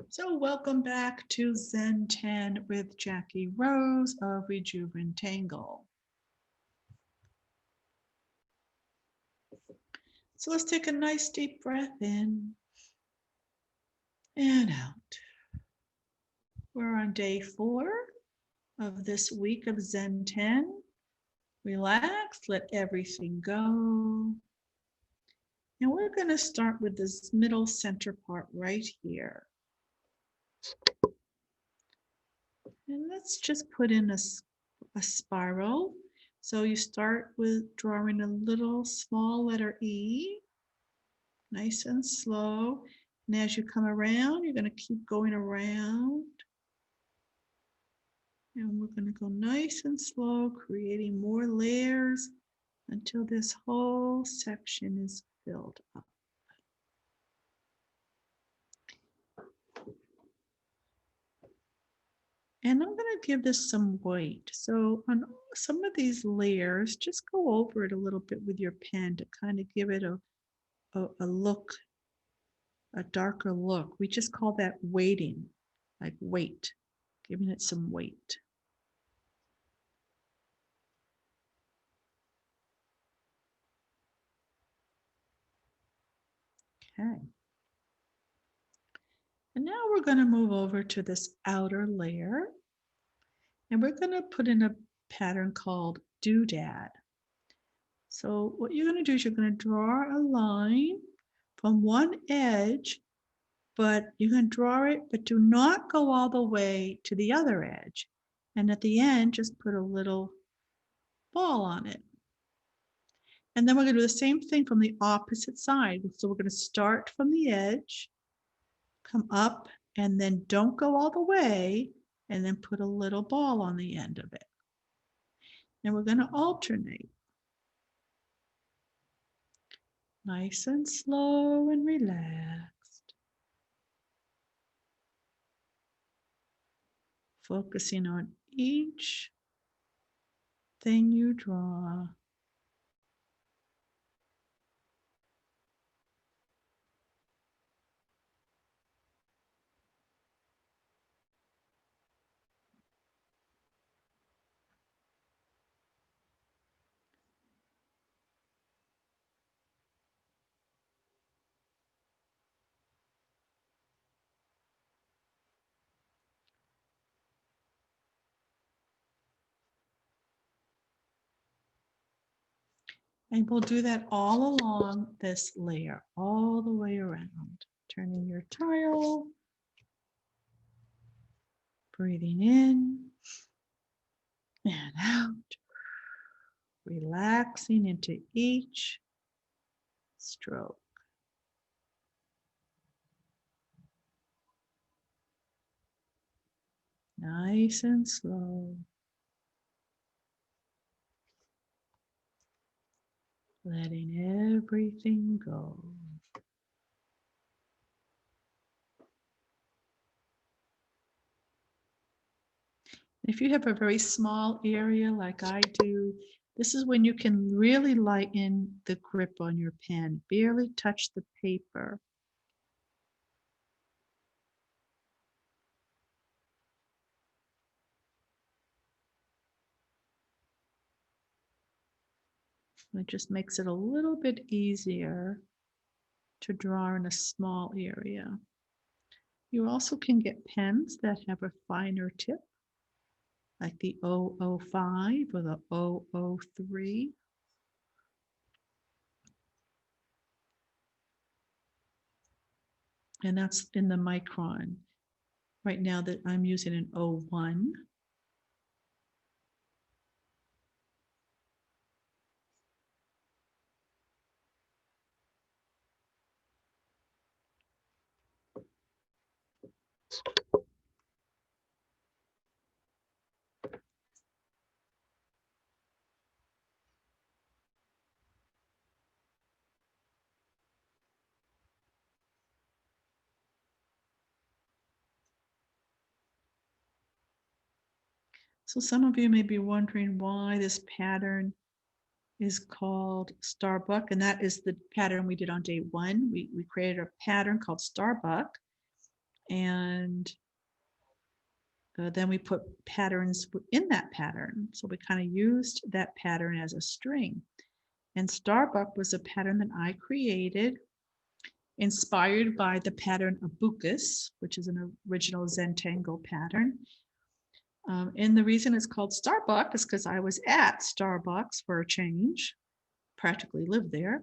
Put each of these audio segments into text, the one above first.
So welcome back to ZenTen with Jackie Rose of Zentangle. So let's take a nice deep breath in and out. We're on day 4 of this week of ZenTen. Relax, let everything go. And we're going to start with this middle center part right here. And let's just put in a spiral. So you start with drawing a little small letter E, nice and slow. And as you come around, you're going to keep going around. And we're going to go nice and slow, creating more layers until this whole section is filled up. And I'm going to give this some weight. So on some of these layers, just go over it a little bit with your pen to kind of give it a look, a darker look. We just call that weighting, like weight, giving it some weight. Okay. And now we're going to move over to this outer layer. And we're going to put in a pattern called doodad. So what you're going to do is you're going to draw a line from one edge, but you can draw it, but do not go all the way to the other edge. And at the end, just put a little ball on it. And then we're going to do the same thing from the opposite side. So we're going to start from the edge, come up, and then don't go all the way, and then put a little ball on the end of it. And we're going to alternate. Nice and slow and relaxed. Focusing on each thing you draw. And we'll do that all along this layer, all the way around. Turning your tile, breathing in and out, relaxing into each stroke. Nice and slow. Letting everything go. If you have a very small area like I do, this is when you can really lighten the grip on your pen, barely touch the paper. It just makes it a little bit easier to draw in a small area. You also can get pens that have a finer tip, like the 005 or the 003. And that's in the micron. Right now that I'm using an 01. So some of you may be wondering why this pattern is called Starbuck, and that is the pattern we did on day 1. We created a pattern called Starbuck, And then we put patterns in that pattern. So we kind of used that pattern as a string. And Starbuck was a pattern that I created, inspired by the pattern of Bucus, which is an original Zentangle pattern. And the reason it's called Starbuck is because I was at Starbucks for a change, practically lived there.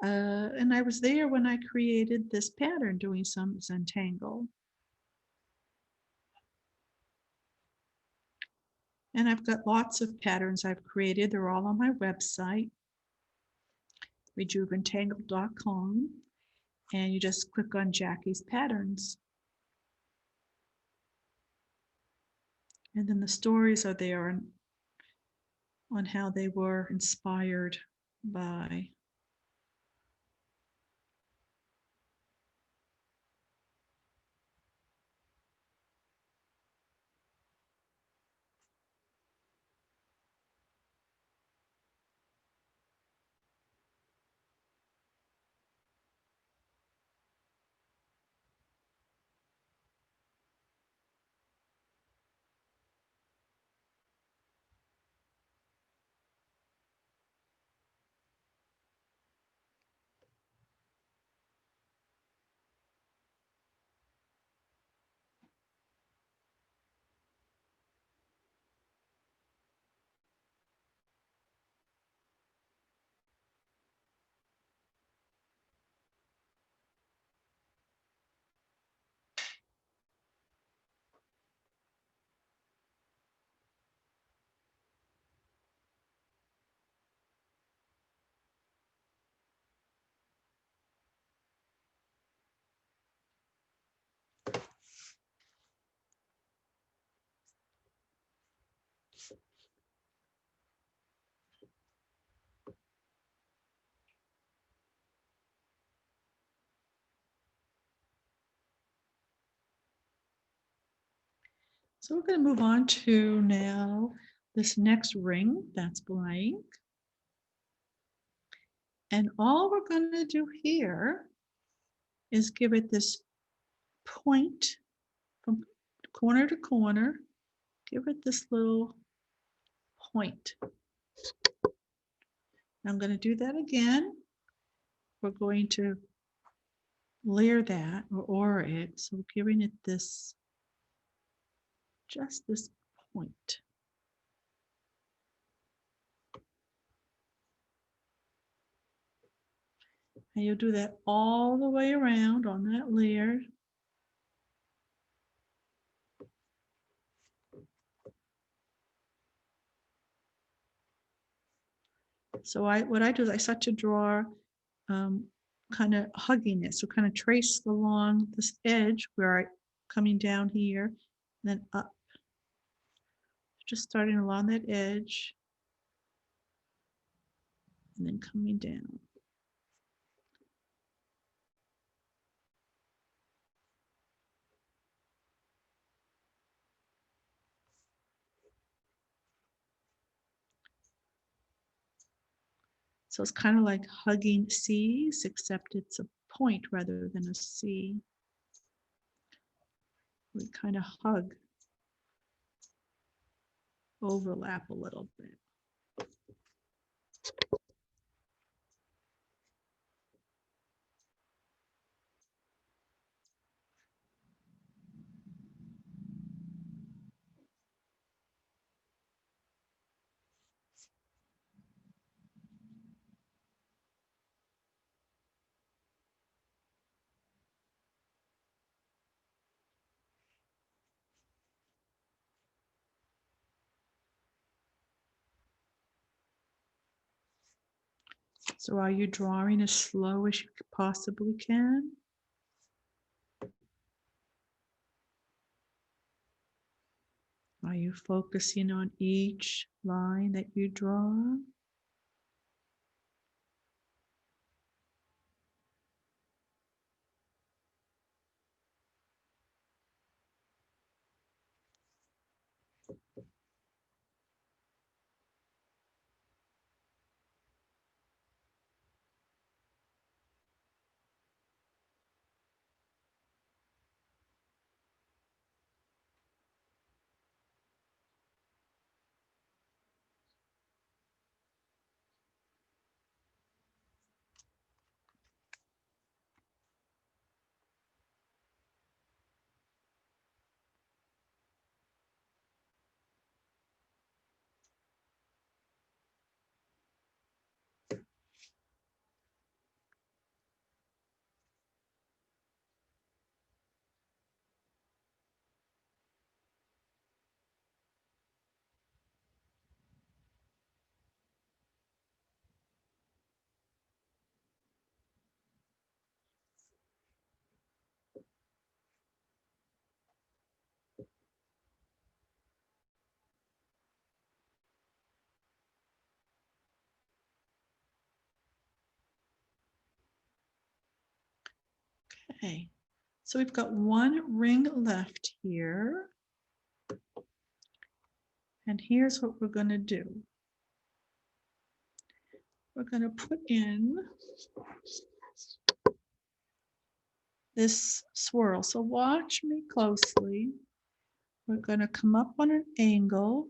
And I was there when I created this pattern doing some Zentangle. And I've got lots of patterns I've created. They're all on my website, rejuventangle.com. And you just click on Jacki's patterns. And then the stories are there on how they were inspired by. So we're going to move on to now this next ring that's blank. And all we're going to do here is give it this point from corner to corner. Give it this little point. I'm going to do that again. We're going to layer that or aura it. So we're giving it this, just this point. And you'll do that all the way around on that layer. So what I do is I start to draw kind of hugging it. So kind of trace along this edge where I coming down here, and then up. Just starting along that edge and then coming down. So it's kind of like hugging C's, except it's a point rather than a C. We kind of hug, overlap a little bit. So are you drawing as slow as you possibly can? Are you focusing on each line that you draw? Okay, so we've got one ring left here. And here's what we're going to do. We're going to put in this swirl. So watch me closely. We're going to come up on an angle,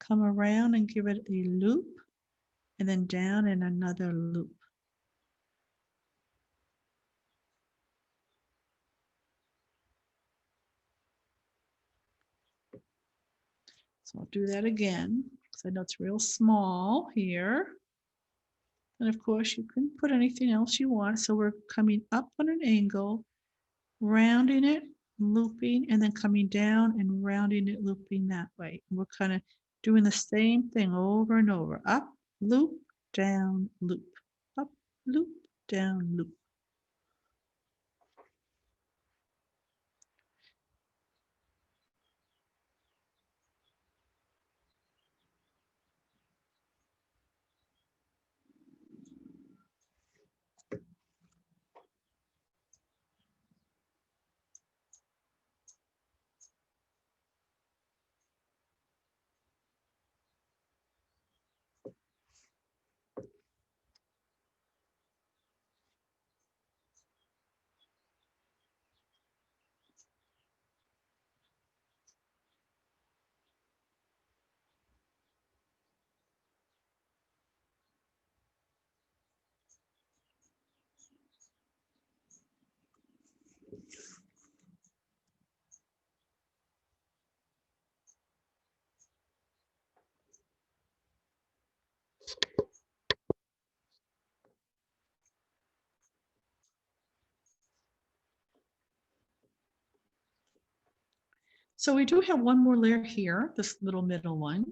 come around and give it a loop, and then down in another loop. So I'll do that again, because I know it's real small here. And of course, you can put anything else you want. So we're coming up on an angle, rounding it, looping, and then coming down and rounding it, looping that way. And we're kind of doing the same thing over and over. Up, loop, down, loop. Up, loop, down, loop. So we do have one more layer here, this little middle one.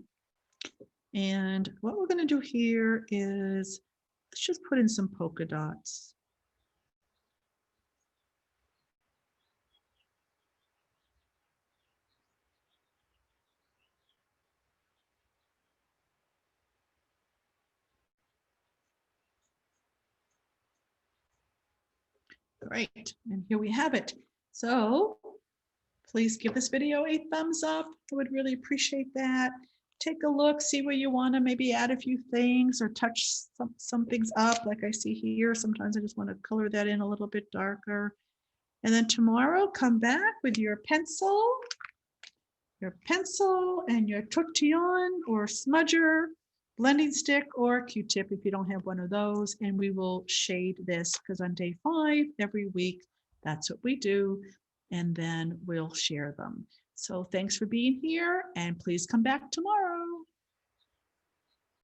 And what we're going to do here is, let's just put in some polka dots. Great, and here we have it. So please give this video a thumbs up. I would really appreciate that. Take a look, see where you want to maybe add a few things or touch some things up like I see here. Sometimes I just want to color that in a little bit darker. And then tomorrow, come back with your pencil and your tortillon or smudger, blending stick or Q-tip if you don't have one of those, and we will shade this, because on day 5 every week, that's what we do, and then we'll share them. So thanks for being here, and please come back tomorrow.